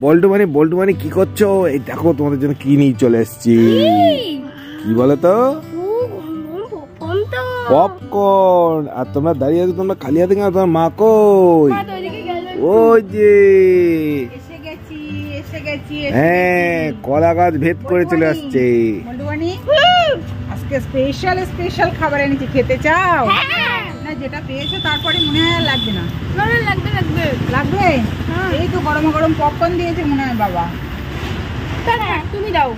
বল্টু মানে কি করছো? এই দেখো তোমাদের জন্য কি নিয়ে চলে এসেছি। কি বলো তো? পপকর্ন। আর তোমরা দাঁড়িয়ে আছো, তোমরা খালি হাতে কেন? তোমার মা কই? ওই যে হ্যাঁ, কলা গাছ ভেদ করে চলে আসছে। আজকে স্পেশাল খাবার এনেছি, খেতে চাও? না, যেটা পেয়েছো তারপরে মনে হয় লাগবে না। লাগবে। এই তো গরম গরম পপকর্ন দিয়েছে মনে হয় বাবা। তুমি দাও।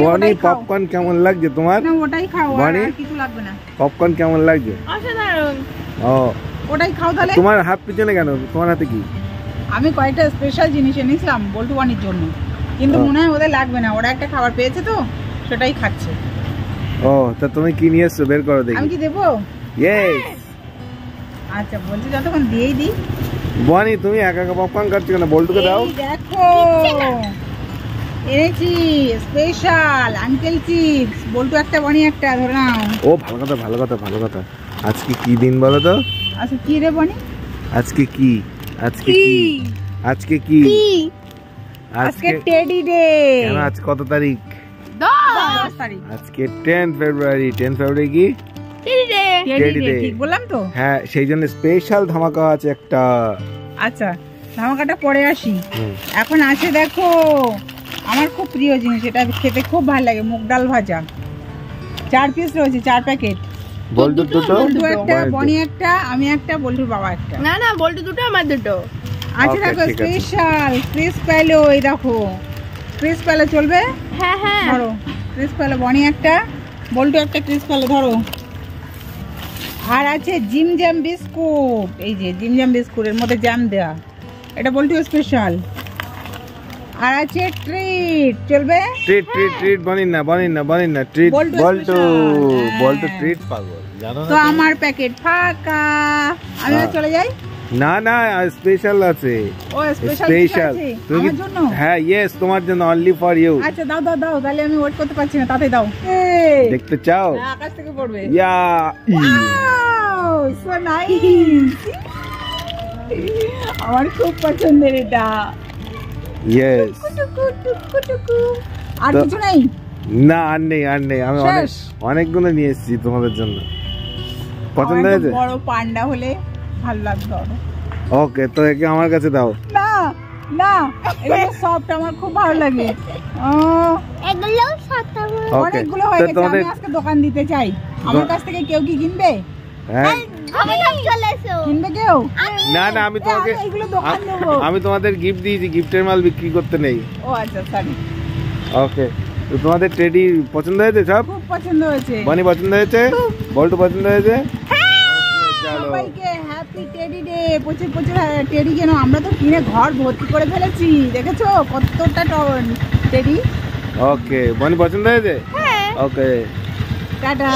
বনি, পপকর্ন কেমন লাগছে তোমার? না, ওটাই খাও, আর কিছু লাগবে না। পপকর্ন কেমন লাগছে? অসাধারণ। ও, ওটাই খাও তাহলে। তোমার হাত পিছনে কেন? তোমার হাতে কি? আমি কয়েকটা স্পেশাল জিনিস এনেছিলাম বল্টু বানির জন্য, কিন্তু মনে হয় ওদের লাগবে না। ওরা একটা খাবার পেয়েছে তো সেটাই খাচ্ছে। ও, তা তুমি কি নিয়ে এসছো? বের করো দেখি। আমি কি দেবো? ইয়েস। আচ্ছা, বলছি যতক্ষণ দিয়েই দিই। বনি, তুমি একা একা পপকর্ন খাচ্ছো কেন? বল্টুকে দাও। দেখো এনেছি স্পেশাল আঙ্কেল চিপস। বল্টু একটা, বনি একটা, ধরে নাও। ও, ভালো কথা। আজকে কি দিন বলো তো? আচ্ছা, কি রে বনি? আজকে টেডি ডে। কেন? আজ কত তারিখ? 10 তারিখ। আজকে 10 ফেব্রুয়ারি। 10 ফেব্রুয়ারি কি? Teddy day. ঠিক বললাম তো? হ্যাঁ, সেই জন্য স্পেশাল ধামাকা আছে একটা। আচ্ছা, ধামাকাটা পরে আসি। এখন আছে দেখো আমার খুব প্রিয় জিনিস, এটা খেতে খুব ভালো লাগে, মুগ ডাল ভাজা। 4 পিস রয়েছে, 4 প্যাকেট। বল্টু দুটো, বল্টু একটা, বনি একটা, আমি একটা, বল্টুর বাবা একটা। না, বল্টু দুটো, আমার দুটো। আচ্ছা দেখো, স্পেশাল ক্রিস্প প্যালো। এই দেখো ক্রিস্প প্যালো চলবে? হ্যাঁ, ধরো ক্রিস্প প্যালো। বনি একটা, বল্টু একটা ক্রিস্প প্যালো ধরো। আর আছে জিম জ্যাম বিস্কুট। এই যে জিম জ্যাম বিস্কুটের মধ্যে জ্যাম দেওয়া, এটা বল্টু স্পেশাল। আর আছে ট্রিট, চলবে? ট্রিট বনি না ট্রিট। বল্টু ট্রিট পাগল, জানো না তো আমার প্যাকেট ফাঁকা, আমি চলে যাই। না, স্পেশাল আছে। ও, স্পেশাল আমার জন্য? হ্যাঁ, ইয়েস, তোমার জন্য, অনলি ফর ইউ। আচ্ছা, দাও তাহলে আমি ওয়েট করতে পারছি না, তাতে দাও। দেখতে চাও? আকাশ থেকে পড়বে। ইয়া, ওয়াও, সো নাইস। আমার খুব পছন্দের এটা। ইয়েস। আর কিছু নেই? না, আর নেই। আমি অনেকগুলো নিয়ে এসেছি তোমাদের জন্য। পছন্দ হয়েছে? বড় পান্ডা হলে ভালো লাগতো। ওকে, তো একে আমার কাছে দাও। না, এগুলো সফট, আমার খুব ভালো লাগে। এগুলো সফট। অনেকগুলো হয়ে গেছে, আমি আজকে দোকান দিতে চাই। আমার কাছ থেকে কেউ কি কিনবে? হ্যাঁ, কিনবে কেউ? না, আমি তোমাদের গিফট দিয়েছি, গিফটের মাল বিক্রি করতে নেই। ও আচ্ছা, সরি। ওকে, তো তোমাদের টেডি পছন্দ হয়েছে? সব খুব পছন্দ হয়েছে। বনি পছন্দ হয়েছে? বল্টু পছন্দ হয়েছে? সবাইকে হ্যাপি টেডি ডে। প্রচুর টেডি কেন, আমরা তো কিনে ঘর ভর্তি করে ফেলেছি। দেখেছো কতটা টেডি? ওকে, বনি পছন্দ হয়েছে? ওকে, টাটা।